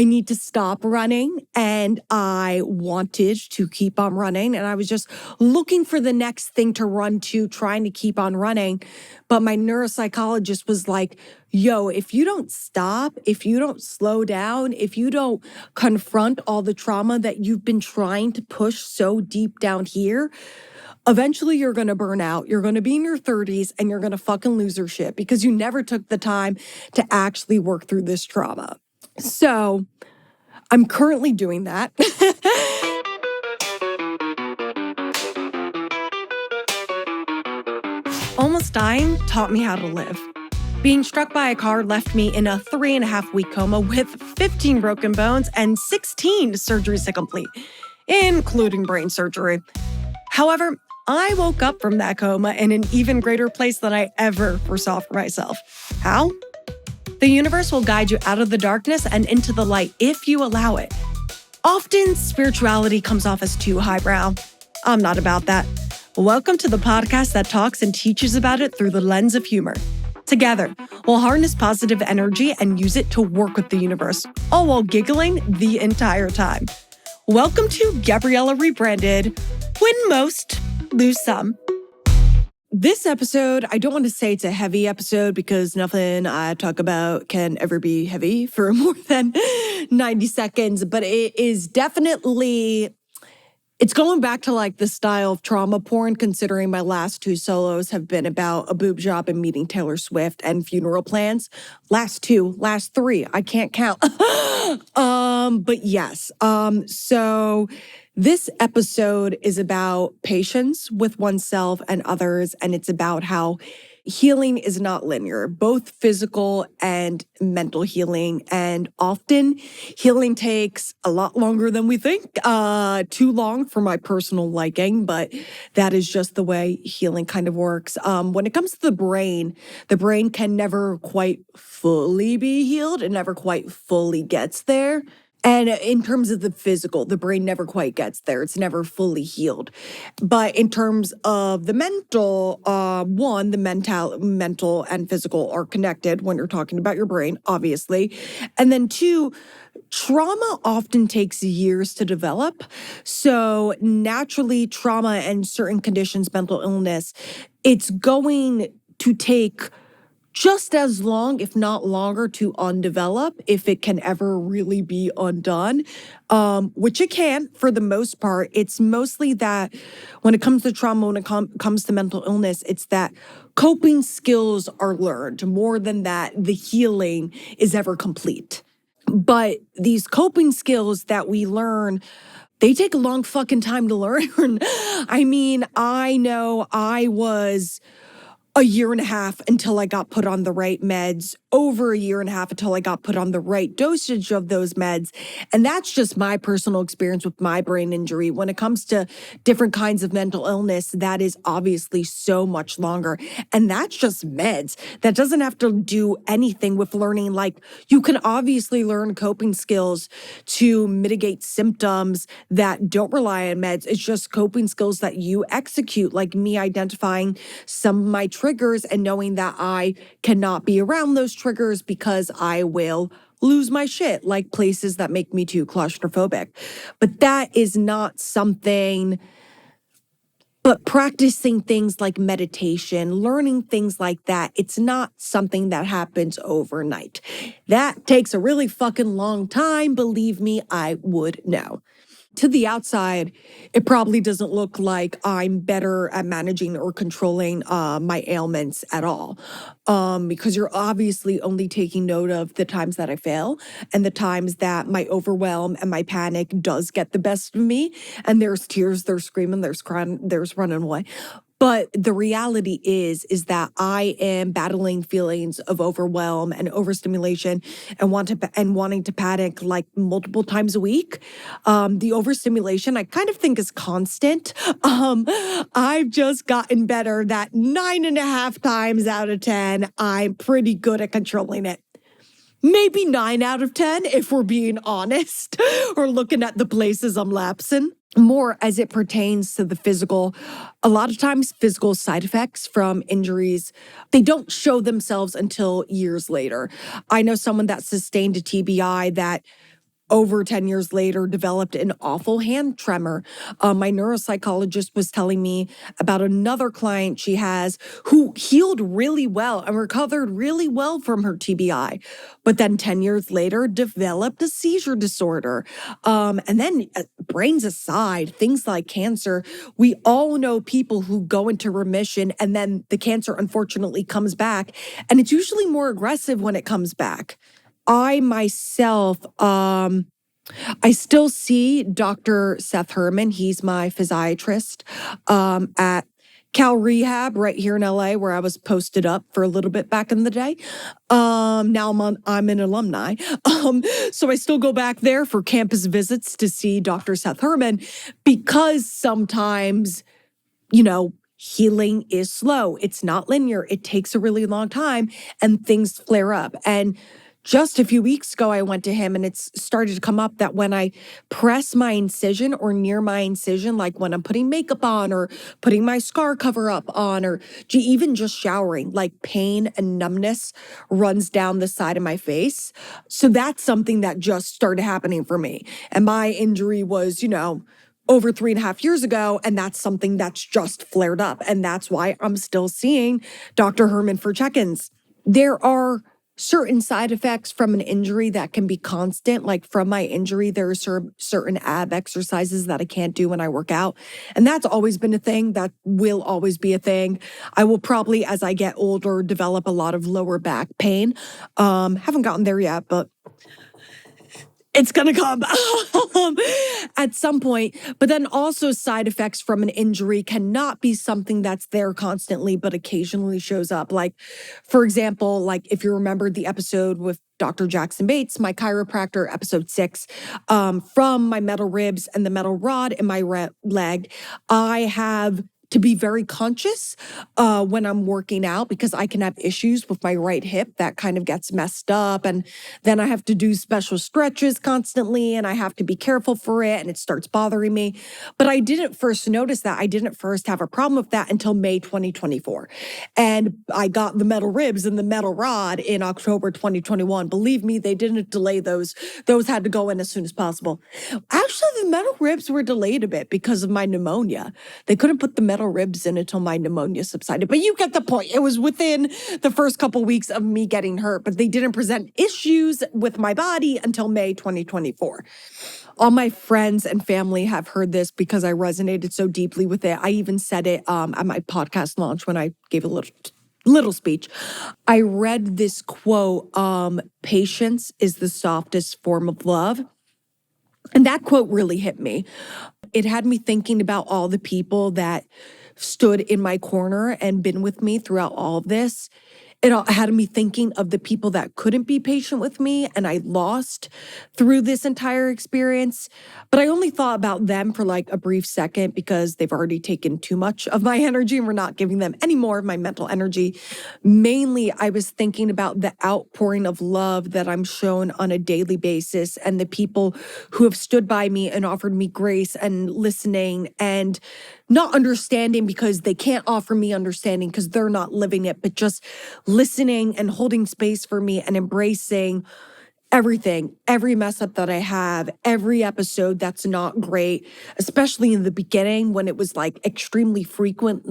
I need to stop running, and I wanted to keep on running. And I was just looking for the next thing to run to, trying to keep on running. But my neuropsychologist was like, yo, if you don't stop, if you don't slow down, if you don't confront all the trauma that you've been trying to push so deep down here, eventually you're going to burn out. You're going to be in your 30s and you're going to fucking lose your shit because you never took the time to actually work through this trauma. So I'm currently doing that. Almost dying taught me how to live. Being struck by a car left me in a 3.5-week coma with 15 broken bones and 16 surgeries to complete, including brain surgery. However, I woke up from that coma in an even greater place than I ever foresaw for myself. How? The universe will guide you out of the darkness and into the light if you allow it. Often, spirituality comes off as too highbrow. I'm not about that. Welcome to the podcast that talks and teaches about it through the lens of humor. Together, we'll harness positive energy and use it to work with the universe, all while giggling the entire time. Welcome to Gabriella Rebranded. Win most, lose some. This episode, I don't want to say it's a heavy episode because nothing I talk about can ever be heavy for more than 90 seconds, but it is definitely, it's going back to like the style of trauma porn, considering my last 2 solos have been about a boob job and meeting Taylor Swift and funeral plans. Last 3, I can't count. But yes, so this episode is about patience with oneself and others, and it's about how healing is not linear, both physical and mental healing. And often healing takes a lot longer than we think, too long for my personal liking, but that is just the way healing kind of works. When it comes to the brain can never quite fully be healed. It never quite fully gets there. And in terms of the physical, the brain never quite gets there. It's never fully healed. But in terms of the mental, the mental and physical are connected when you're talking about your brain, obviously. And then 2, trauma often takes years to develop. So naturally, trauma and certain conditions, mental illness, it's going to take just as long, if not longer, to undevelop if it can ever really be undone, which it can for the most part. It's mostly that when it comes to trauma, when it comes to mental illness, it's that coping skills are learned more than that the healing is ever complete. But these coping skills that we learn, they take a long fucking time to learn. I mean, I know I was a 1.5 years until I got put on the right meds, over a 1.5 years until I got put on the right dosage of those meds. And that's just my personal experience with my brain injury. When it comes to different kinds of mental illness, that is obviously so much longer. And that's just meds. That doesn't have to do anything with learning. Like, you can obviously learn coping skills to mitigate symptoms that don't rely on meds. It's just coping skills that you execute, like me identifying some of my triggers and knowing that I cannot be around those triggers because I will lose my shit, like places that make me too claustrophobic. But that is not something, but practicing things like meditation, learning things like that, it's not something that happens overnight. That takes a really fucking long time. Believe me, I would know. To the outside, it probably doesn't look like I'm better at managing or controlling my ailments at all, because you're obviously only taking note of the times that I fail and the times that my overwhelm and my panic does get the best of me. And there's tears, there's screaming, there's crying, there's running away. But the reality is that I am battling feelings of overwhelm and overstimulation and wanting to panic like multiple times a week. The overstimulation, I kind of think is constant. I've just gotten better that 9.5 times out of 10, I'm pretty good at controlling it. Maybe 9 out of 10, if we're being honest, or looking at the places I'm lapsing. More as it pertains to the physical. A lot of times physical side effects from injuries, they don't show themselves until years later. I know someone that sustained a TBI that over 10 years later, developed an awful hand tremor. My neuropsychologist was telling me about another client she has who healed really well and recovered really well from her TBI, but then 10 years later developed a seizure disorder. And then, brains aside, things like cancer, we all know people who go into remission and then the cancer unfortunately comes back, and it's usually more aggressive when it comes back. I myself, I still see Dr. Seth Herman. He's my physiatrist at Cal Rehab right here in LA, where I was posted up for a little bit back in the day. Now I'm an alumni. So I still go back there for campus visits to see Dr. Seth Herman, because sometimes, healing is slow. It's not linear. It takes a really long time and things flare up. And just a few weeks ago, I went to him and it's started to come up that when I press my incision or near my incision, like when I'm putting makeup on or putting my scar cover up on, or even just showering, like pain and numbness runs down the side of my face. So that's something that just started happening for me. And my injury was, over 3.5 years ago. And that's something that's just flared up. And that's why I'm still seeing Dr. Herman for check-ins. There are certain side effects from an injury that can be constant. Like from my injury, there are certain ab exercises that I can't do when I work out. And that's always been a thing. That will always be a thing. I will probably, as I get older, develop a lot of lower back pain. Haven't gotten there yet, but it's going to come at some point. But then also side effects from an injury cannot be something that's there constantly, but occasionally shows up. Like, for example, like if you remember the episode with Dr. Jackson Bates, my chiropractor, episode 6, from my metal ribs and the metal rod in my leg, I have to be very conscious when I'm working out, because I can have issues with my right hip that kind of gets messed up. And then I have to do special stretches constantly and I have to be careful for it and it starts bothering me. But I didn't first notice that. I didn't first have a problem with that until May 2024. And I got the metal ribs and the metal rod in October 2021. Believe me, they didn't delay those. Those had to go in as soon as possible. Actually, the metal ribs were delayed a bit because of my pneumonia. They couldn't put the metal ribs in until my pneumonia subsided. But you get the point. It was within the first couple weeks of me getting hurt, but they didn't present issues with my body until May 2024. All my friends and family have heard this because I resonated so deeply with it. I even said it at my podcast launch when I gave a little speech. I read this quote, patience is the softest form of love. And that quote really hit me. It had me thinking about all the people that stood in my corner and been with me throughout all of this. It had me thinking of the people that couldn't be patient with me and I lost through this entire experience. But I only thought about them for like a brief second because they've already taken too much of my energy and we're not giving them any more of my mental energy. Mainly, I was thinking about the outpouring of love that I'm shown on a daily basis and the people who have stood by me and offered me grace and listening and not understanding because they can't offer me understanding because they're not living it, but just listening and holding space for me and embracing everything, every mess up that I have, every episode that's not great, especially in the beginning when it was like extremely frequent,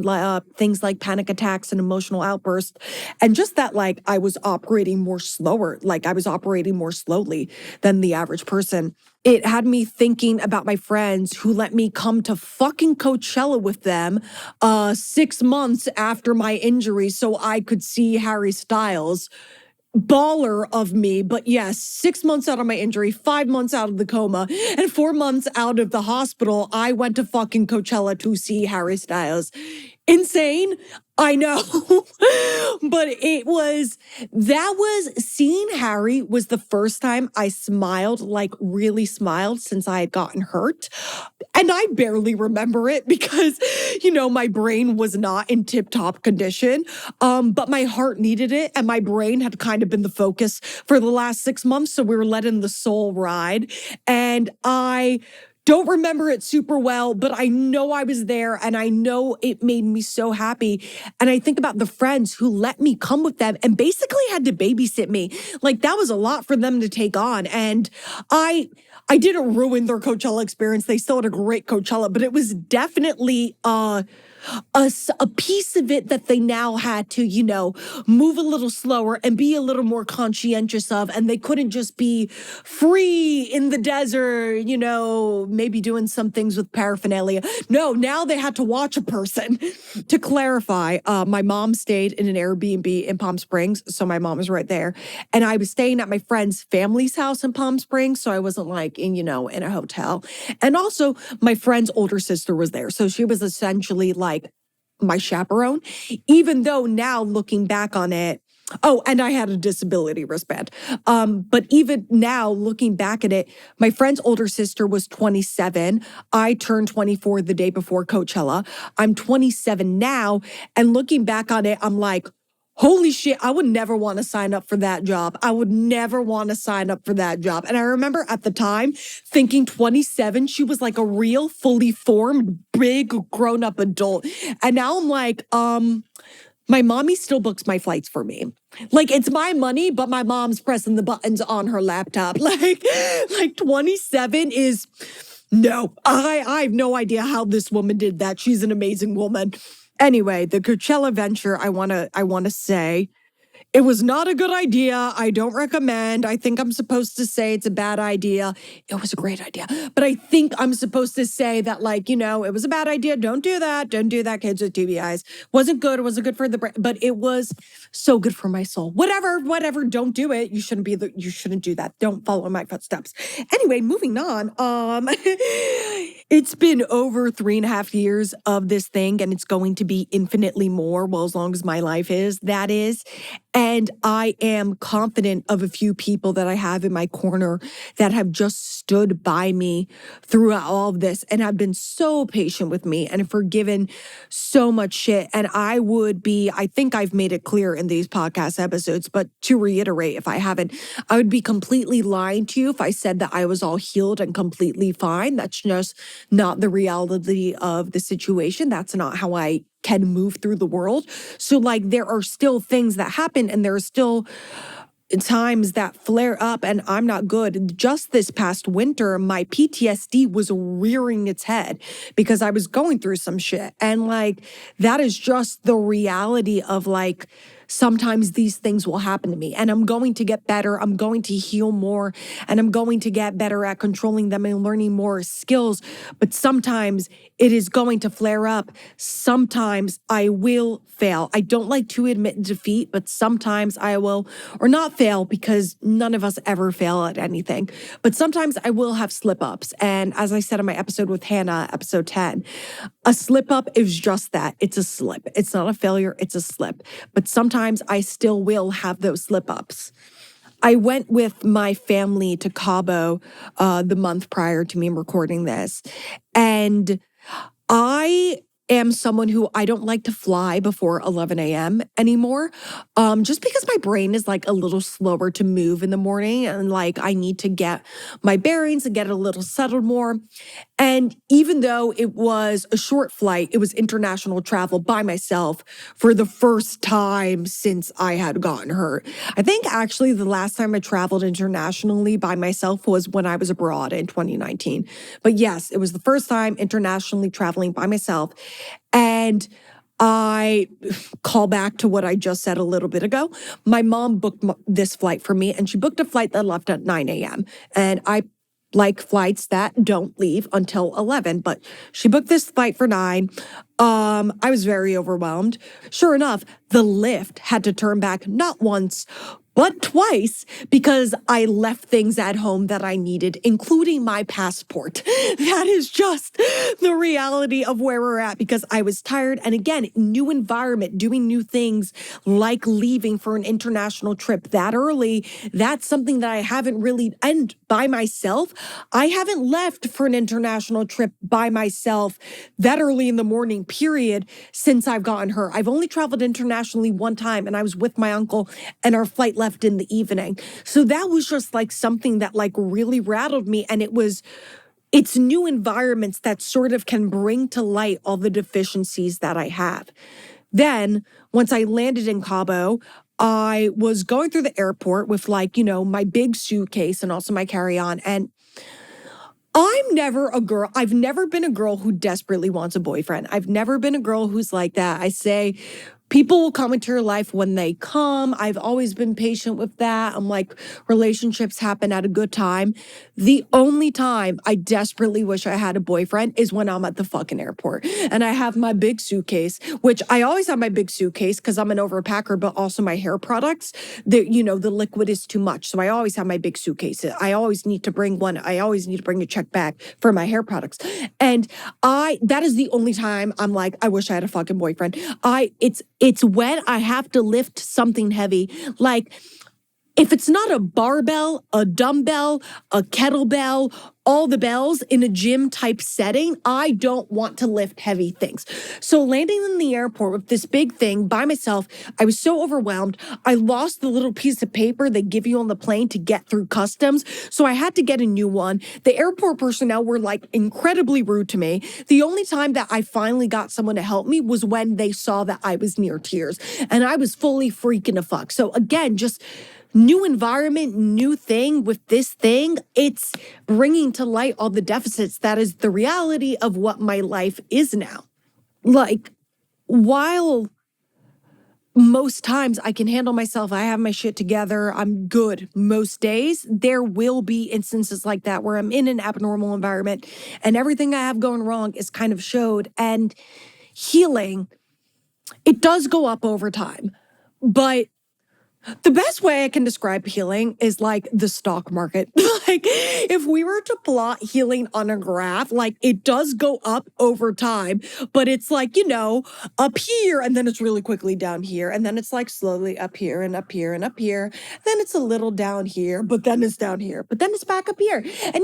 things like panic attacks and emotional outbursts. And just that, like, I was operating more slower, like I was operating more slowly than the average person. It had me thinking about my friends who let me come to fucking Coachella with them 6 months after my injury so I could see Harry Styles. Baller of me, but yes, 6 months out of my injury, 5 months out of the coma, and 4 months out of the hospital, I went to fucking Coachella to see Harry Styles. Insane, I know, but seeing Harry was the first time I smiled, like really smiled since I had gotten hurt. And I barely remember it because, my brain was not in tip-top condition. But my heart needed it and my brain had kind of been the focus for the last 6 months. So we were letting the soul ride. And I Don't remember it super well, but I know I was there and I know it made me so happy. And I think about the friends who let me come with them and basically had to babysit me. Like that was a lot for them to take on. And I didn't ruin their Coachella experience. They still had a great Coachella, but it was definitely a piece of it that they now had to, move a little slower and be a little more conscientious of. And they couldn't just be free in the desert, maybe doing some things with paraphernalia. No, now they had to watch a person. To clarify, my mom stayed in an Airbnb in Palm Springs. So my mom was right there. And I was staying at my friend's family's house in Palm Springs. So I wasn't in a hotel. And also my friend's older sister was there. So she was essentially like my chaperone, even though now looking back on it, oh, and I had a disability wristband. But even now looking back at it, my friend's older sister was 27. I turned 24 the day before Coachella. I'm 27 now. And looking back on it, I'm like, holy shit, I would never want to sign up for that job. I would never want to sign up for that job. And I remember at the time thinking 27, she was like a real fully formed, big grown-up adult. And now I'm like, my mommy still books my flights for me. Like it's my money, but my mom's pressing the buttons on her laptop. Like 27 is, no, I have no idea how this woman did that. She's an amazing woman. Anyway, the Coachella venture, I want to say, it was not a good idea. I don't recommend. I think I'm supposed to say it's a bad idea. It was a great idea. But I think I'm supposed to say that it was a bad idea. Don't do that. Don't do that, kids with TBIs. Wasn't good. It wasn't good for the brain, but it was so good for my soul. Whatever. Don't do it. You shouldn't do that. Don't follow my footsteps. Anyway, moving on. It's been over 3.5 years of this thing, and it's going to be infinitely more. Well, as long as my life is, that is. And I am confident of a few people that I have in my corner that have just stood by me throughout all of this and have been so patient with me and have forgiven so much shit. And I think I've made it clear in these podcast episodes, but to reiterate, if I haven't, I would be completely lying to you if I said that I was all healed and completely fine. That's just not the reality of the situation. That's not how I can move through the world. So there are still things that happen and there are still times that flare up and I'm not good. Just this past winter, my PTSD was rearing its head because I was going through some shit. And that is just the reality of sometimes these things will happen to me and I'm going to get better. I'm going to heal more and I'm going to get better at controlling them and learning more skills. But sometimes it is going to flare up. Sometimes I will fail. I don't like to admit defeat, but sometimes I will, or not fail because none of us ever fail at anything. But sometimes I will have slip ups. And as I said in my episode with Hannah, episode 10, a slip up is just that. It's a slip. It's not a failure. It's a slip. But sometimes I still will have those slip ups. I went with my family to Cabo the month prior to me recording this. And I am someone who I don't like to fly before 11 a.m. anymore, just because my brain is a little slower to move in the morning and I need to get my bearings and get a little settled more. And even though it was a short flight, it was international travel by myself for the first time since I had gotten hurt. I think actually the last time I traveled internationally by myself was when I was abroad in 2019. But yes, it was the first time internationally traveling by myself. And I call back to what I just said a little bit ago. My mom booked this flight for me, and she booked a flight that left at 9 a.m. And I like flights that don't leave until 11, but she booked this flight for 9. I was very overwhelmed. Sure enough, the lift had to turn back not once, but twice because I left things at home that I needed, including my passport. That is just the reality of where we're at because I was tired. And again, new environment, doing new things like leaving for an international trip that early. That's something that I haven't really, and by myself, I haven't left for an international trip by myself that early in the morning, period, since I've gotten her. I've only traveled internationally one time and I was with my uncle and our flight left in the evening. So that was just something that really rattled me. And it was it's new environments that sort of can bring to light all the deficiencies that I have. Then, once I landed in Cabo, I was going through the airport with my big suitcase and also my carry-on. And I've never been a girl who desperately wants a boyfriend. I've never been a girl who's like that. I say people will come into your life when they come. I've always been patient with that. I'm like, relationships happen at a good time. The only time I desperately wish I had a boyfriend is when I'm at the fucking airport and I have my big suitcase, which I always have my big suitcase because I'm an overpacker, but also my hair products, the liquid is too much. So I always have my big suitcase. I always need to bring one. I always need to bring a check bag for my hair products. And that is the only time I'm like, I wish I had a fucking boyfriend. It's when I have to lift something heavy, like if it's not a barbell, a dumbbell, a kettlebell, all the bells in a gym type setting, I don't want to lift heavy things. So landing in the airport with this big thing by myself, I was so overwhelmed. I lost the little piece of paper they give you on the plane to get through customs. So I had to get a new one. The airport personnel were like incredibly rude to me. The only time that I finally got someone to help me was when they saw that I was near tears and I was fully freaking the fuck. So again, just new environment, new thing with this thing, it's bringing to light all the deficits. That is the reality of what my life is now. Like, while most times I can handle myself, I have my shit together, I'm good most days, there will be instances like that where I'm in an abnormal environment and everything I have going wrong is kind of showed. And healing, it does go up over time, but the best way I can describe healing is like the stock market. Like if we were to plot healing on a graph, like it does go up over time, but it's like, up here and then it's really quickly down here. And then it's like slowly up here and up here and up here. Then it's a little down here, but then it's down here, but then it's back up here. And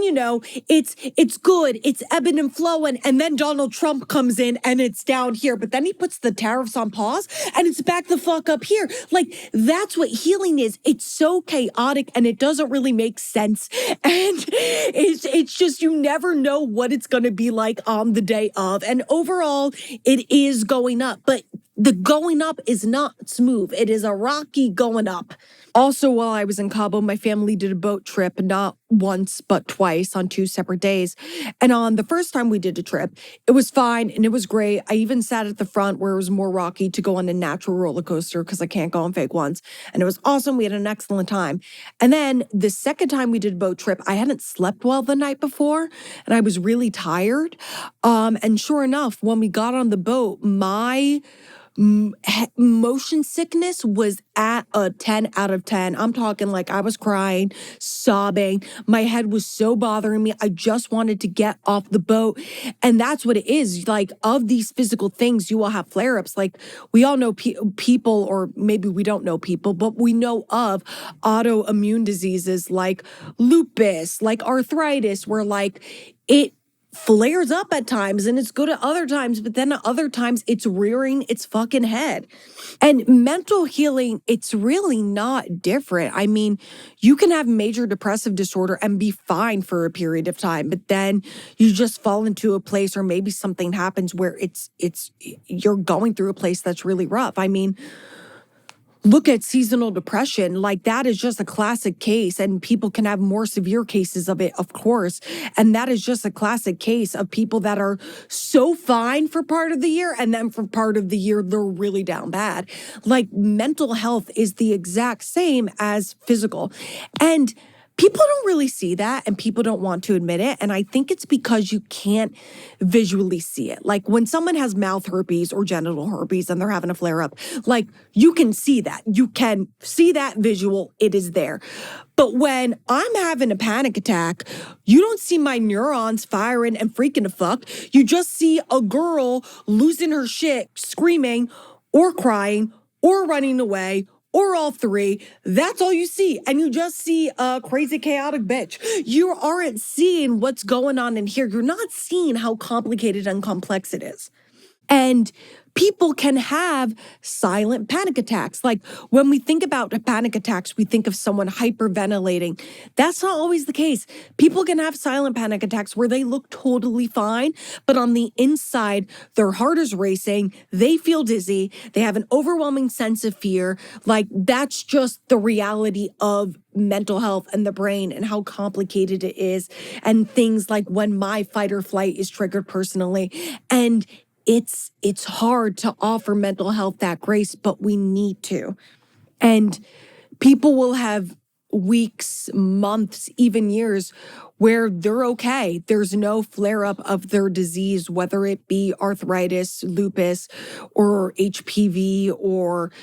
it's good. It's ebbing and flowing. And then Donald Trump comes in and it's down here, but then he puts the tariffs on pause and it's back the fuck up here. Like that's what healing is. It's so chaotic and it doesn't really make sense. And it's just, you never know what it's going to be like on the day of. And overall, it is going up, but the going up is not smooth. It is a rocky going up. Also, while I was in Cabo, my family did a boat trip, not once, but twice on 2 separate days. And on the first time we did a trip, it was fine and it was great. I even sat at the front where it was more rocky to go on a natural roller coaster because I can't go on fake ones. And it was awesome. We had an excellent time. And then the second time we did a boat trip, I hadn't slept well the night before and I was really tired. And sure enough, when we got on the boat, my motion sickness was at a 10 out of 10. I'm talking like I was crying, sobbing. My head was so bothering me. I just wanted to get off the boat. And that's what it is. Like, of these physical things, you will have flare-ups. Like, we all know people, or maybe we don't know people, but we know of autoimmune diseases like lupus, like arthritis, where like it flares up at times and it's good at other times, but then at other times it's rearing its fucking head. And mental healing, it's really not different. I mean, you can have major depressive disorder and be fine for a period of time, but then you just fall into a place or maybe something happens where you're going through a place that's really rough. I mean, look at seasonal depression. Like, that is just a classic case, and people can have more severe cases of it, of course. And that is just a classic case of people that are so fine for part of the year, and then for part of the year, they're really down bad. Like, mental health is the exact same as physical. And people don't really see that and people don't want to admit it. And I think it's because you can't visually see it. Like, when someone has mouth herpes or genital herpes and they're having a flare up, like, you can see that. You can see that visual. It is there. But when I'm having a panic attack, you don't see my neurons firing and freaking the fuck. You just see a girl losing her shit, screaming or crying or running away, or all three. That's all you see. And you just see a crazy, chaotic bitch. You aren't seeing what's going on in here. You're not seeing how complicated and complex it is. And people can have silent panic attacks. Like when we think about panic attacks, we think of someone hyperventilating. That's not always the case. People can have silent panic attacks where they look totally fine, but on the inside, their heart is racing, they feel dizzy, they have an overwhelming sense of fear. Like that's just the reality of mental health and the brain and how complicated it is. And things like when my fight or flight is triggered personally. And it's hard to offer mental health that grace, but we need to. And people will have weeks, months, even years where they're okay. There's no flare up of their disease, whether it be arthritis, lupus, or HPV, or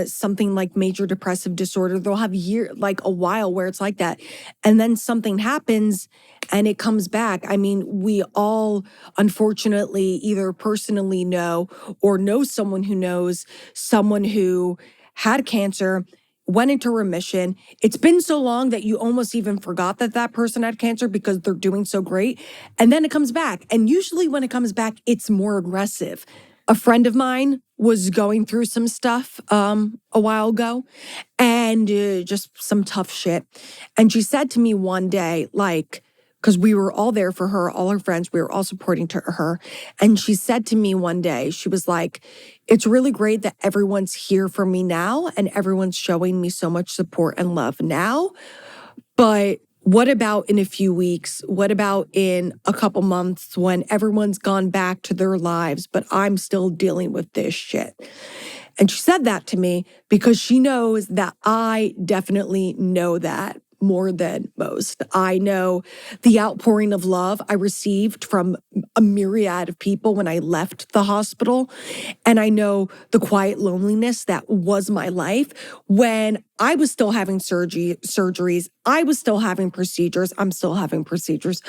something like major depressive disorder. They'll have like a while where it's like that. And then something happens and it comes back. I mean, we all unfortunately either personally know or know someone who knows someone who had cancer, went into remission. It's been so long that you almost even forgot that that person had cancer because they're doing so great. And then it comes back. And usually when it comes back, it's more aggressive. A friend of mine was going through some stuff a while ago and just some tough shit. And she said to me one day, like, because we were all there for her, all her friends, we were all supporting to her. And she said to me one day, she was like, it's really great that everyone's here for me now and everyone's showing me so much support and love now. But what about in a few weeks? What about in a couple months when everyone's gone back to their lives, but I'm still dealing with this shit? And she said that to me because she knows that I definitely know that more than most. I know the outpouring of love I received from a myriad of people when I left the hospital. And I know the quiet loneliness that was my life when I was still having surgeries. I was still having procedures. I'm still having procedures.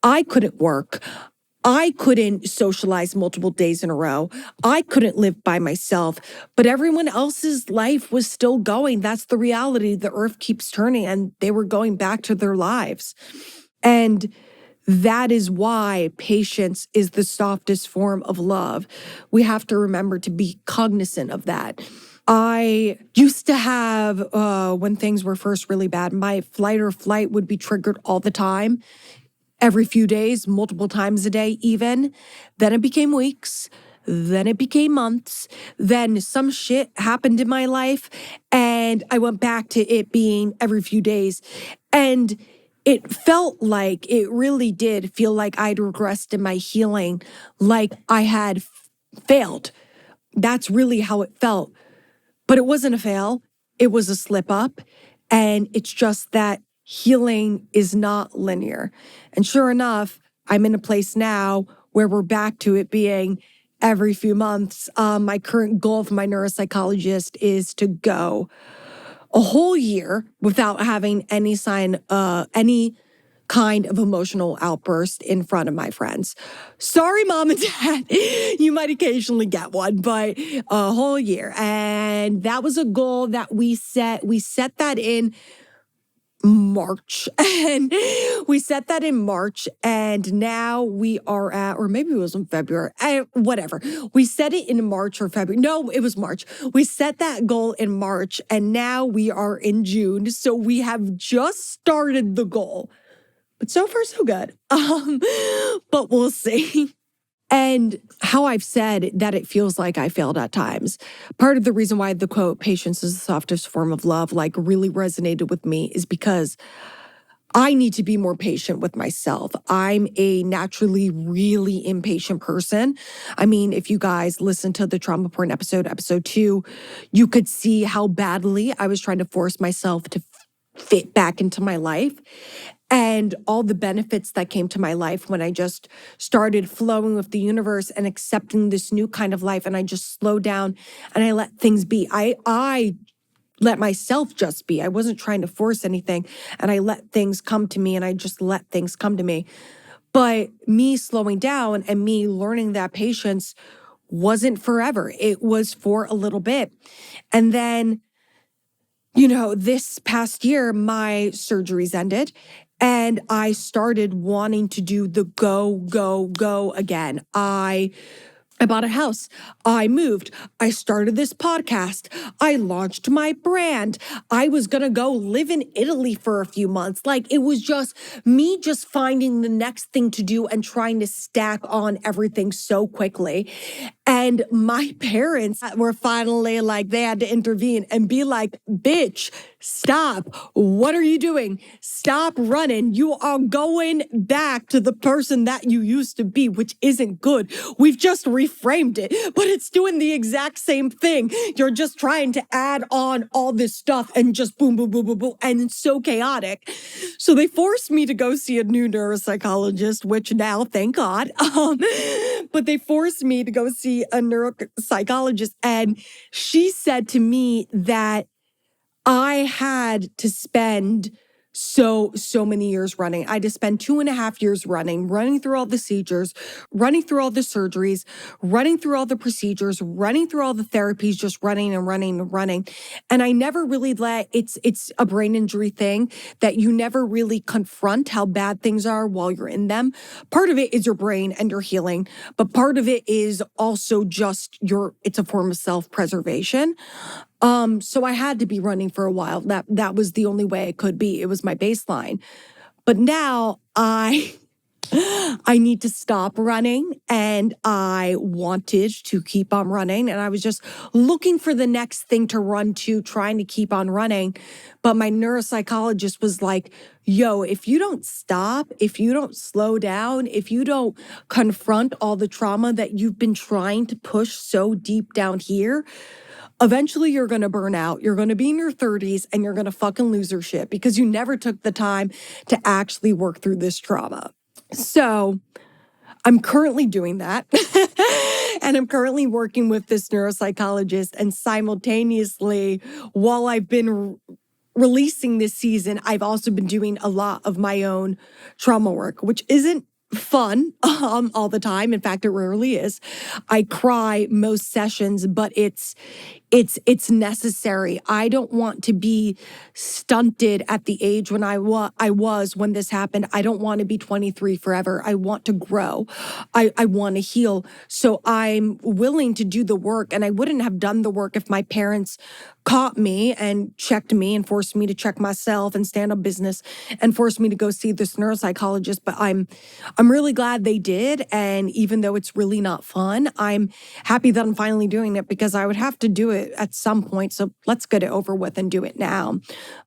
I couldn't work. I couldn't socialize multiple days in a row. I couldn't live by myself, but everyone else's life was still going. That's the reality. The earth keeps turning and they were going back to their lives. And that is why patience is the softest form of love. We have to remember to be cognizant of that. I used to have, when things were first really bad, my fight or flight would be triggered all the time. Every few days, multiple times a day even. Then it became weeks. Then it became months. Then some shit happened in my life and I went back to it being every few days. And it felt like, it really did feel like I'd regressed in my healing, like I had failed. That's really how it felt. But it wasn't a fail. It was a slip up. And it's just that healing is not linear. And sure enough, I'm in a place now where we're back to it being every few months. My current goal for my neuropsychologist is to go a whole year without having any kind of emotional outburst in front of my friends. Sorry, mom and dad, you might occasionally get one, but a whole year. And that was a goal that we set. We set that in March. And we set that in March. And now we are at, or maybe it was in February, whatever. We set it in March or February. No, it was March. We set that goal in March and now we are in June. So we have just started the goal. But so far, so good. But we'll see. And how I've said that it feels like I failed at times. Part of the reason why the quote, patience is the softest form of love, like really resonated with me is because I need to be more patient with myself. I'm a naturally really impatient person. I mean, if you guys listen to the trauma porn episode 2, you could see how badly I was trying to force myself to fit back into my life. And all the benefits that came to my life when I just started flowing with the universe and accepting this new kind of life. And I just slowed down and I let things be. I let myself just be. I wasn't trying to force anything. And I let things come to me and I just let things come to me. But me slowing down and me learning that patience wasn't forever. It was for a little bit. And then, this past year, my surgeries ended and I started wanting to do the go, go, go again. I I bought a house. I moved. I started this podcast. I launched my brand. I was going to go live in Italy for a few months. Like it was just me just finding the next thing to do and trying to stack on everything so quickly. And my parents were finally like, they had to intervene and be like, bitch, stop. What are you doing? Stop running. You are going back to the person that you used to be, which isn't good. We've just reframed it, but it's doing the exact same thing. You're just trying to add on all this stuff and just boom, boom, boom, boom, boom. And it's so chaotic. So they forced me to go see a new neuropsychologist, which now, thank God. But they forced me to go see a neuropsychologist. And she said to me that I had to spend so many years running. I had to spend 2.5 years running through all the seizures, running through all the surgeries, running through all the procedures, running through all the therapies, just running and running and running. And I never really it's a brain injury thing that you never really confront how bad things are while you're in them. Part of it is your brain and your healing, but part of it is also just it's a form of self-preservation. So I had to be running for a while. That was the only way it could be. It was my baseline. But now I need to stop running, and I wanted to keep on running, and I was just looking for the next thing to run to, trying to keep on running. But my neuropsychologist was like, yo, if you don't stop, if you don't slow down, if you don't confront all the trauma that you've been trying to push so deep down here, eventually you're going to burn out. You're going to be in your 30s and you're going to fucking lose your shit because you never took the time to actually work through this trauma. So I'm currently doing that. And I'm currently working with this neuropsychologist. And simultaneously, while I've been releasing this season, I've also been doing a lot of my own trauma work, which isn't fun all the time. In fact, it rarely is. I cry most sessions, but it's necessary. I don't want to be stunted at the age when I was when this happened. I don't want to be 23 forever. I want to grow. I want to heal. So I'm willing to do the work, and I wouldn't have done the work if my parents caught me and checked me and forced me to check myself and stand up business and forced me to go see this neuropsychologist. But I'm really glad they did. And even though it's really not fun, I'm happy that I'm finally doing it because I would have to do it at some point. So let's get it over with and do it now.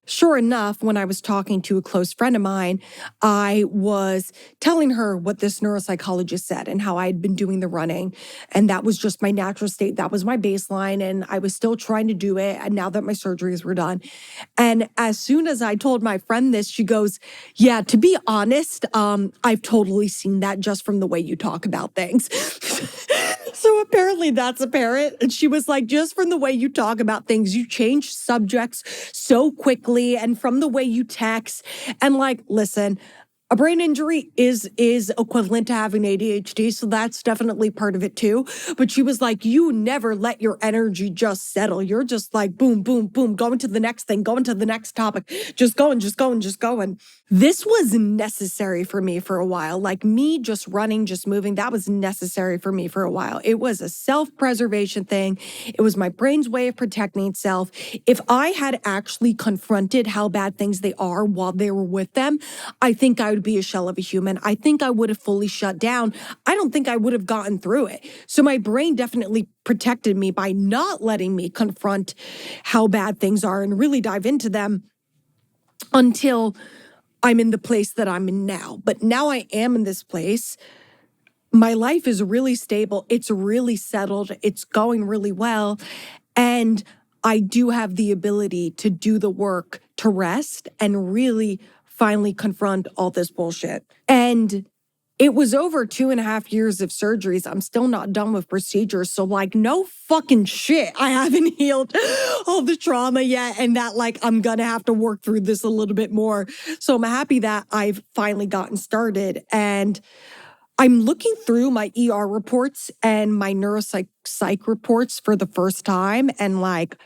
Sure enough, when I was talking to a close friend of mine, I was telling her what this neuropsychologist said and how I had been doing the running. And that was just my natural state. That was my baseline. And I was still trying to do it. And now that my surgeries were done. And as soon as I told my friend this, she goes, yeah, to be honest, I've totally seen that just from the way you talk about things. So apparently that's apparent. And she was like, just from the way you talk about things, you change subjects so quickly and from the way you text. And like, listen, a brain injury is equivalent to having ADHD, so that's definitely part of it too. But she was like, you never let your energy just settle. You're just like, boom, boom, boom, going to the next thing, going to the next topic, just going, just going, just going. This was necessary for me for a while. Like me just running, just moving, that was necessary for me for a while. It was a self-preservation thing. It was my brain's way of protecting itself. If I had actually confronted how bad things they are while they were with them, I think I would be a shell of a human. I think I would have fully shut down. I don't think I would have gotten through it. So my brain definitely protected me by not letting me confront how bad things are and really dive into them until I'm in the place that I'm in now. But now I am in this place. My life is really stable. It's really settled. It's going really well. And I do have the ability to do the work to rest and really finally confront all this bullshit. And it was over 2.5 years of surgeries. I'm still not done with procedures. So like, no fucking shit. I haven't healed all the trauma yet. And that like, I'm going to have to work through this a little bit more. So I'm happy that I've finally gotten started. And I'm looking through my ER reports and my neuropsych reports for the first time. And like,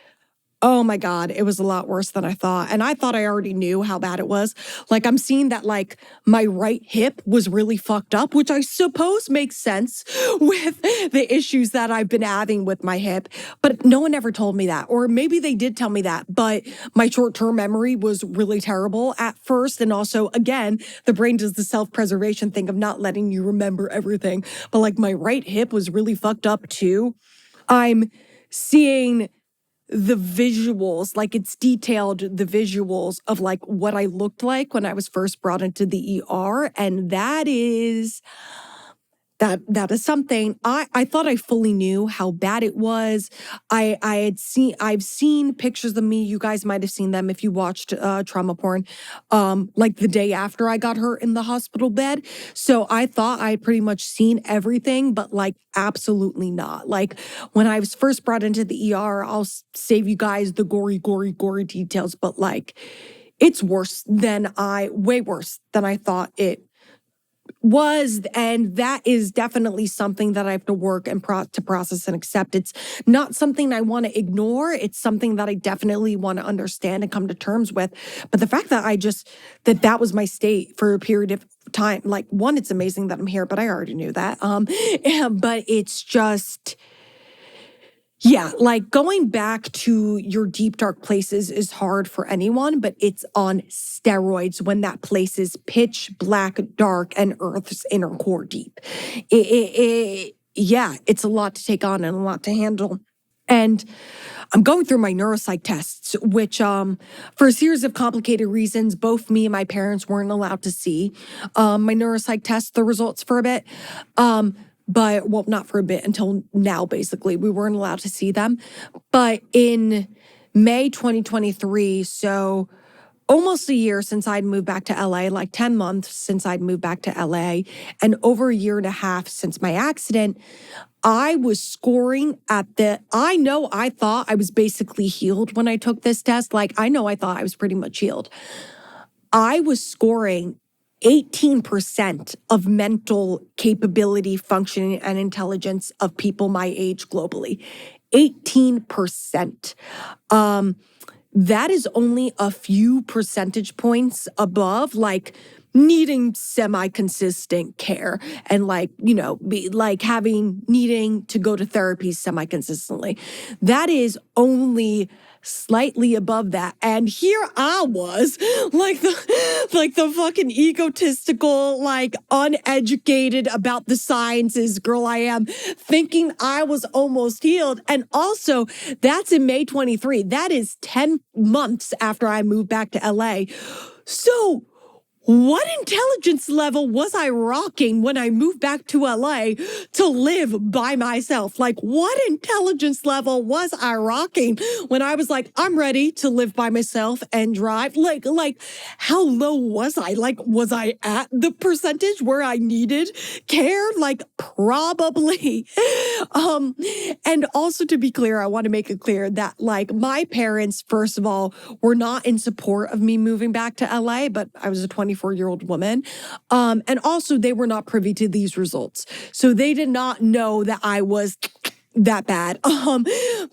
Oh my God, it was a lot worse than I thought. And I thought I already knew how bad it was. Like, I'm seeing that, like, my right hip was really fucked up, which I suppose makes sense with the issues that I've been having with my hip. But no one ever told me that. Or maybe they did tell me that, but my short-term memory was really terrible at first. And also, again, the brain does the self-preservation thing of not letting you remember everything. But like, my right hip was really fucked up too. I'm seeing the visuals, like it's detailed the visuals of like what I looked like when I was first brought into the ER. And that is something. I thought I fully knew how bad it was. I've seen pictures of me. You guys might have seen them if you watched trauma porn, like the day after I got hurt in the hospital bed. So I thought I'd pretty much seen everything, but like absolutely not. Like when I was first brought into the ER, I'll save you guys the gory details, but like it's way worse than I thought it was. And that is definitely something that I have to work and to process and accept. It's not something I want to ignore. It's something that I definitely want to understand and come to terms with. But the fact that that was my state for a period of time, like, one, it's amazing that I'm here, but I already knew that. But it's just, yeah, like going back to your deep, dark places is hard for anyone, but it's on steroids when that place is pitch black, dark, and Earth's inner core deep. Yeah, it's a lot to take on and a lot to handle. And I'm going through my neuropsych tests, which for a series of complicated reasons, both me and my parents weren't allowed to see my neuropsych test, the results for a bit. But, well, not for a bit, until now, basically. We weren't allowed to see them. But in May 2023, so almost a year since I'd moved back to LA, like 10 months since I'd moved back to LA, and over a year and a half since my accident, I was scoring I thought I was basically healed when I took this test. Like, I thought I was pretty much healed. I was scoring 18% of mental capability, functioning, and intelligence of people my age globally. 18%. That is only a few percentage points above, like, needing semi-consistent care and needing to go to therapy semi-consistently. That is only slightly above that. And here I was, like the fucking egotistical, like uneducated about the sciences girl I am, thinking I was almost healed. And also, that's in May 23. That is 10 months after I moved back to LA. So what intelligence level was I rocking when I moved back to LA to live by myself? Like, what intelligence level was I rocking when I was like, I'm ready to live by myself and drive? Like, how low was I? Like, was I at the percentage where I needed care? Like, probably. And also, to be clear, I want to make it clear that, like, my parents, first of all, were not in support of me moving back to LA, but I was a 24-year-old woman. And also, they were not privy to these results. So they did not know that I was that bad.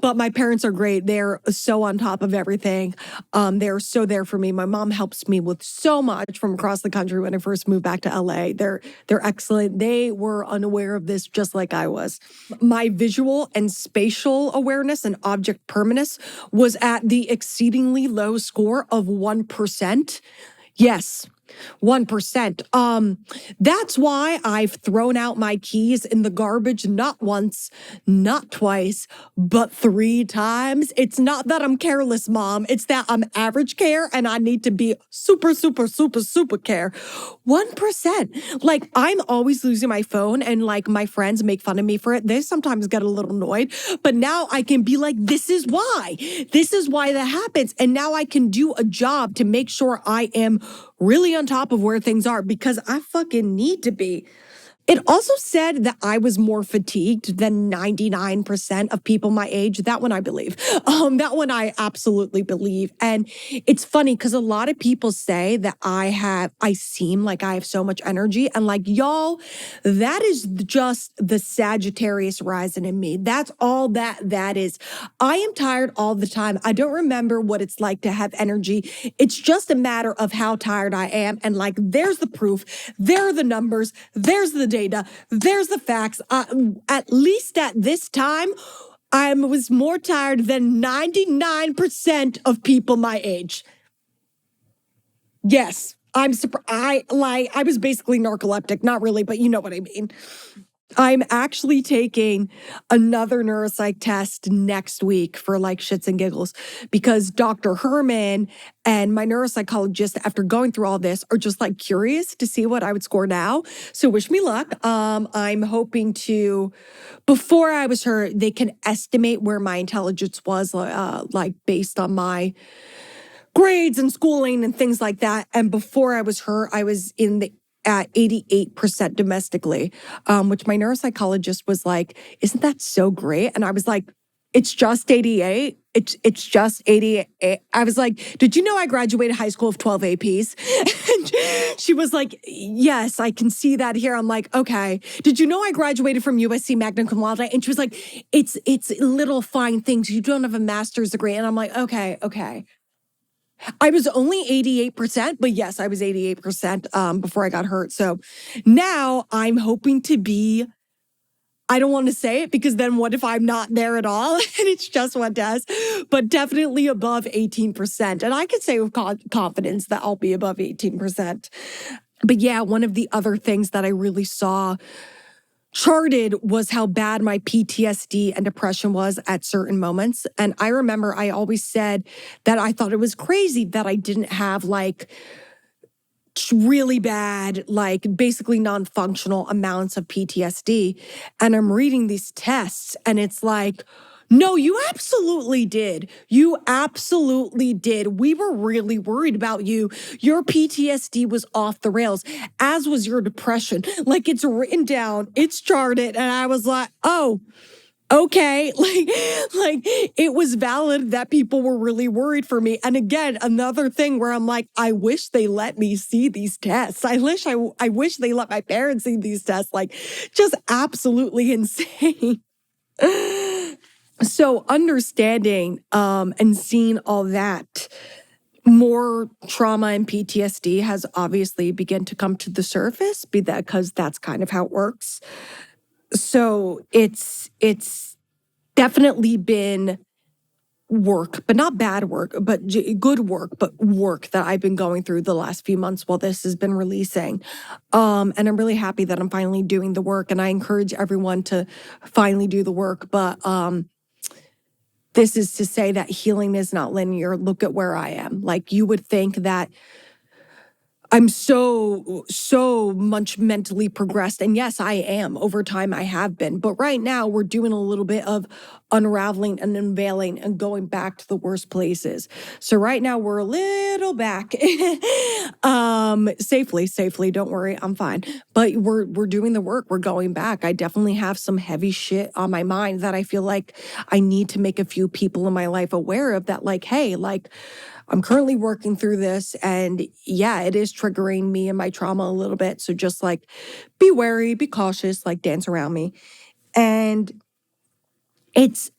But my parents are great. They're so on top of everything. They're so there for me. My mom helps me with so much from across the country when I first moved back to LA. They're excellent. They were unaware of this just like I was. My visual and spatial awareness and object permanence was at the exceedingly low score of 1%. Yes. 1%. That's why I've thrown out my keys in the garbage not once, not twice, but 3 times. It's not that I'm careless, Mom. It's that I'm average care and I need to be super, super, super, super care. 1%. Like, I'm always losing my phone and, like, my friends make fun of me for it. They sometimes get a little annoyed, but now I can be like, this is why. This is why that happens. And now I can do a job to make sure I am really on top of where things are, because I fucking need to be. It also said that I was more fatigued than 99% of people my age. That one I believe. That one I absolutely believe. And it's funny because a lot of people say that I seem like I have so much energy. And like, y'all, that is just the Sagittarius rising in me. That's all that is. I am tired all the time. I don't remember what it's like to have energy. It's just a matter of how tired I am. And like, there's the proof. There are the numbers. There's the data. There's the facts. At least at this time, I was more tired than 99% of people my age. Yes, I'm surprised. I was basically narcoleptic. Not really, but you know what I mean. I'm actually taking another neuropsych test next week for like shits and giggles because Dr. Herman and my neuropsychologist, after going through all this, are just like curious to see what I would score now. So wish me luck. I'm hoping to, before I was her, they can estimate where my intelligence was, like based on my grades and schooling and things like that. And before I was her, I was in the at 88% domestically, which my neuropsychologist was like, isn't that so great? And I was like, it's just 88. It's just 88. I was like, did you know I graduated high school with 12 APs? And she was like, yes, I can see that here. I'm like, okay. Did you know I graduated from USC magna cum laude? And she was like, it's little fine things. You don't have a master's degree. And I'm like, okay. I was only 88%, but yes, I was 88% before I got hurt. So now I'm hoping to be, I don't want to say it because then what if I'm not there at all? And it's just what does, but definitely above 18%. And I can say with confidence that I'll be above 18%. But yeah, one of the other things that I really saw charted was how bad my PTSD and depression was at certain moments. And I remember I always said that I thought it was crazy that I didn't have like really bad, like basically non-functional amounts of PTSD. And I'm reading these tests and it's like, no, you absolutely did. You absolutely did. We were really worried about you. Your PTSD was off the rails, as was your depression. Like it's written down, it's charted. And I was like, oh, okay. Like it was valid that people were really worried for me. And again, another thing where I'm like, I wish they let me see these tests. I wish they let my parents see these tests. Like just absolutely insane. So understanding and seeing all that, more trauma and PTSD has obviously begun to come to the surface, because that's kind of how it works. So it's definitely been work, but not bad work, but good work, but work that I've been going through the last few months while this has been releasing. And I'm really happy that I'm finally doing the work, and I encourage everyone to finally do the work. But this is to say that healing is not linear. Look at where I am. Like you would think that I'm so much mentally progressed. And yes, I am. Over time, I have been. But right now, we're doing a little bit of unraveling and unveiling and going back to the worst places. So right now, we're a little back. Safely. Don't worry, I'm fine. But we're doing the work. We're going back. I definitely have some heavy shit on my mind that I feel like I need to make a few people in my life aware of that, like, hey, like, I'm currently working through this, and yeah, it is triggering me and my trauma a little bit. So just like be wary, be cautious, like dance around me. And it's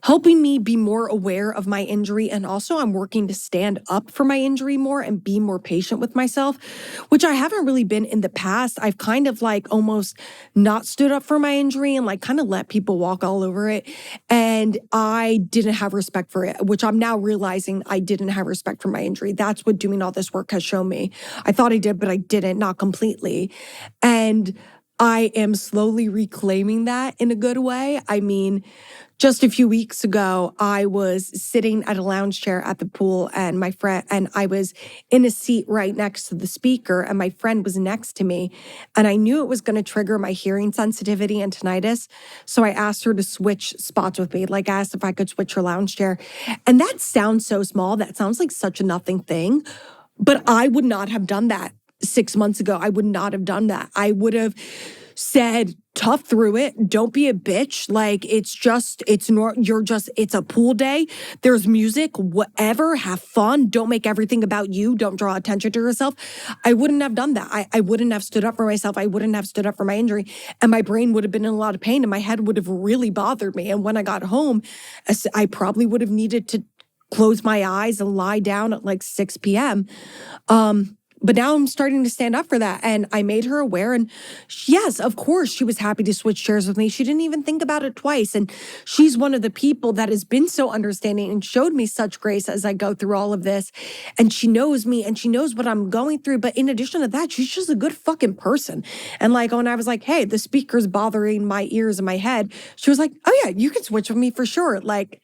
helping me be more aware of my injury. And also I'm working to stand up for my injury more and be more patient with myself, which I haven't really been in the past. I've kind of like almost not stood up for my injury and like kind of let people walk all over it. And I didn't have respect for it, which I'm now realizing I didn't have respect for my injury. That's what doing all this work has shown me. I thought I did, but I didn't, not completely. And I am slowly reclaiming that in a good way. I mean, just a few weeks ago, I was sitting at a lounge chair at the pool, and my friend and I was in a seat right next to the speaker, and my friend was next to me, and I knew it was going to trigger my hearing sensitivity and tinnitus. So I asked her to switch spots with me. Like I asked if I could switch her lounge chair. And that sounds so small. That sounds like such a nothing thing, but I would not have done that 6 months ago, I would not have done that. I would have said, tough through it. Don't be a bitch. Like, it's a pool day. There's music, whatever. Have fun. Don't make everything about you. Don't draw attention to yourself. I wouldn't have done that. I wouldn't have stood up for myself. I wouldn't have stood up for my injury. And my brain would have been in a lot of pain and my head would have really bothered me. And when I got home, I probably would have needed to close my eyes and lie down at like 6 p.m. But now I'm starting to stand up for that. And I made her aware. And yes, of course, she was happy to switch chairs with me. She didn't even think about it twice. And she's one of the people that has been so understanding and showed me such grace as I go through all of this. And she knows me and she knows what I'm going through. But in addition to that, she's just a good fucking person. And like, when I was like, hey, the speaker's bothering my ears and my head, she was like, oh yeah, you can switch with me for sure. Like,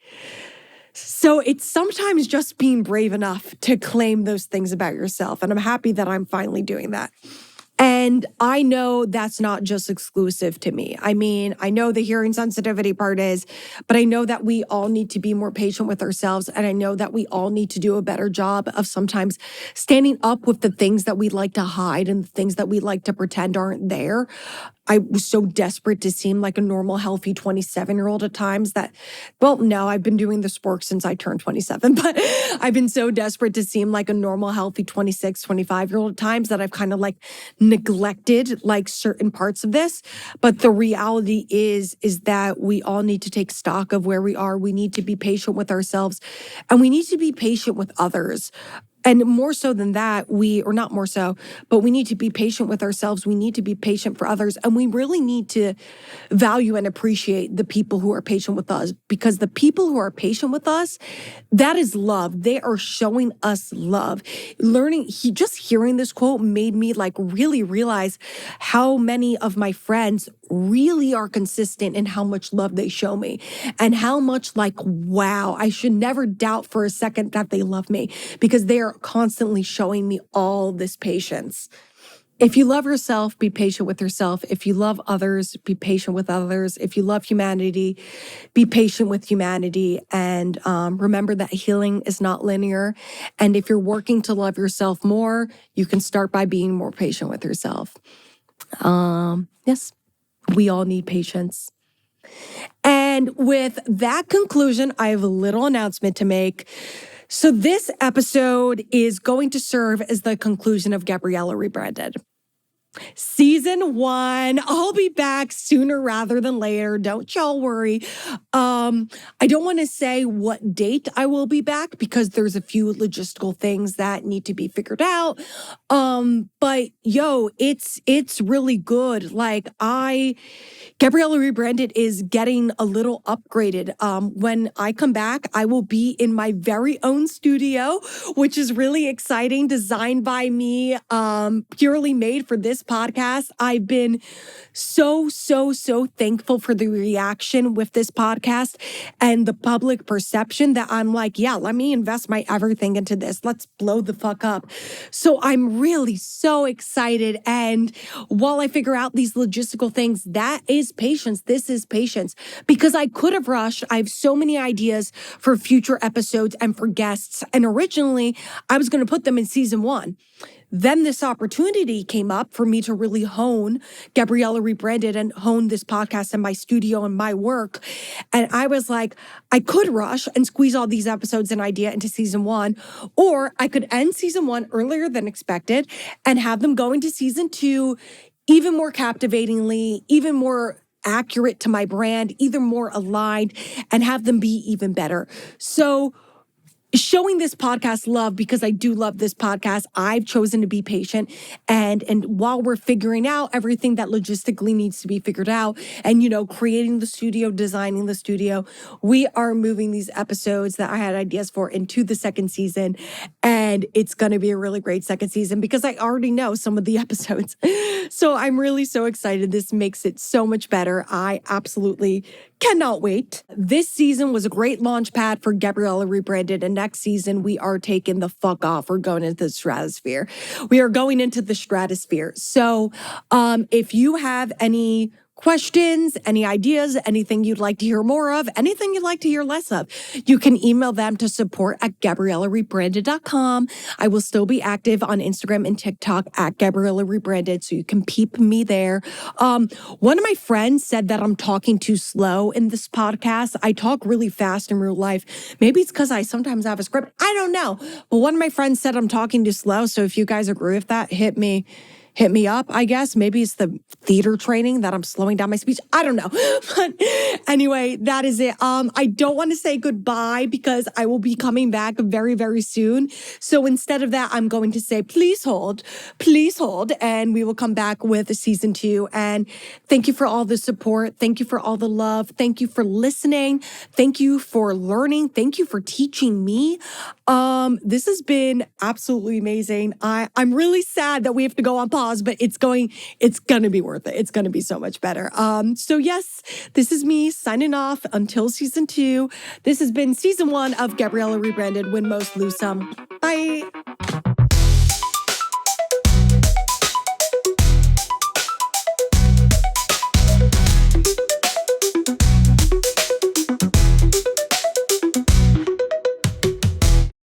so it's sometimes just being brave enough to claim those things about yourself. And I'm happy that I'm finally doing that. And I know that's not just exclusive to me. I mean, I know the hearing sensitivity part is, but I know that we all need to be more patient with ourselves. And I know that we all need to do a better job of sometimes standing up with the things that we like to hide and the things that we like to pretend aren't there. I was so desperate to seem like a normal, healthy 27-year-old at times that, well, no, I've been doing this work since I turned 27, but I've been so desperate to seem like a normal, healthy 26, 25-year-old at times that I've kind of like neglected like certain parts of this. But the reality is that we all need to take stock of where we are. We need to be patient with ourselves and we need to be patient with others. And more so than that, or not more so, but we need to be patient with ourselves. We need to be patient for others. And we really need to value and appreciate the people who are patient with us, because the people who are patient with us, that is love. They are showing us love. Just hearing this quote made me like really realize how many of my friends really are consistent in how much love they show me and how much like, wow, I should never doubt for a second that they love me because they are constantly showing me all this patience. If you love yourself, be patient with yourself. If you love others, be patient with others. If you love humanity, be patient with humanity. And remember that healing is not linear. And if you're working to love yourself more, you can start by being more patient with yourself. Yes, we all need patience. And with that conclusion, I have a little announcement to make. So this episode is going to serve as the conclusion of Gabriella Rebranded. Season 1, I'll be back sooner rather than later. Don't y'all worry. I don't want to say what date I will be back because there's a few logistical things that need to be figured out. But yo, it's really good. Like Gabriella Rebranded is getting a little upgraded. When I come back, I will be in my very own studio, which is really exciting, designed by me, purely made for this podcast. I've been so thankful for the reaction with this podcast and the public perception that I'm like, yeah, let me invest my everything into this. Let's blow the fuck up. So I'm really so excited. And while I figure out these logistical things, that is patience. This is patience because I could have rushed. I have so many ideas for future episodes and for guests. And originally I was going to put them in season 1. Then this opportunity came up for me to really hone Gabriella Rebranded and hone this podcast and my studio and my work. And I was like, I could rush and squeeze all these episodes and idea into season 1, or I could end season 1 earlier than expected and have them go into season 2 even more captivatingly, even more accurate to my brand, even more aligned, and have them be even better. So showing this podcast love, because I do love this podcast, I've chosen to be patient. And while we're figuring out everything that logistically needs to be figured out and, creating the studio, designing the studio, we are moving these episodes that I had ideas for into the second season. And it's going to be a really great second season because I already know some of the episodes. So I'm really so excited. This makes it so much better. I absolutely cannot wait. This season was a great launch pad for Gabriella Rebranded, and next season we are taking the fuck off. We're going into the stratosphere. We are going into the stratosphere. So if you have any questions, any ideas, anything you'd like to hear more of, anything you'd like to hear less of, you can email them to support@GabriellaRebranded.com. I will still be active on Instagram and TikTok at Gabriella Rebranded, so you can peep me there. One of my friends said that I'm talking too slow in this podcast. I talk really fast in real life. Maybe it's because I sometimes have a script. I don't know. But one of my friends said I'm talking too slow. So if you guys agree with that, hit me up, I guess. Maybe it's the theater training that I'm slowing down my speech. I don't know. But anyway, that is it. I don't want to say goodbye because I will be coming back very, very soon. So instead of that, I'm going to say, please hold, and we will come back with season 2. And thank you for all the support. Thank you for all the love. Thank you for listening. Thank you for learning. Thank you for teaching me. This has been absolutely amazing. I'm really sad that we have to go on pause, but it's going to be worth it. It's going to be so much better. So yes, this is me signing off until season 2. This has been season 1 of Gabriella Rebranded, Win Most, Lose Some. Bye.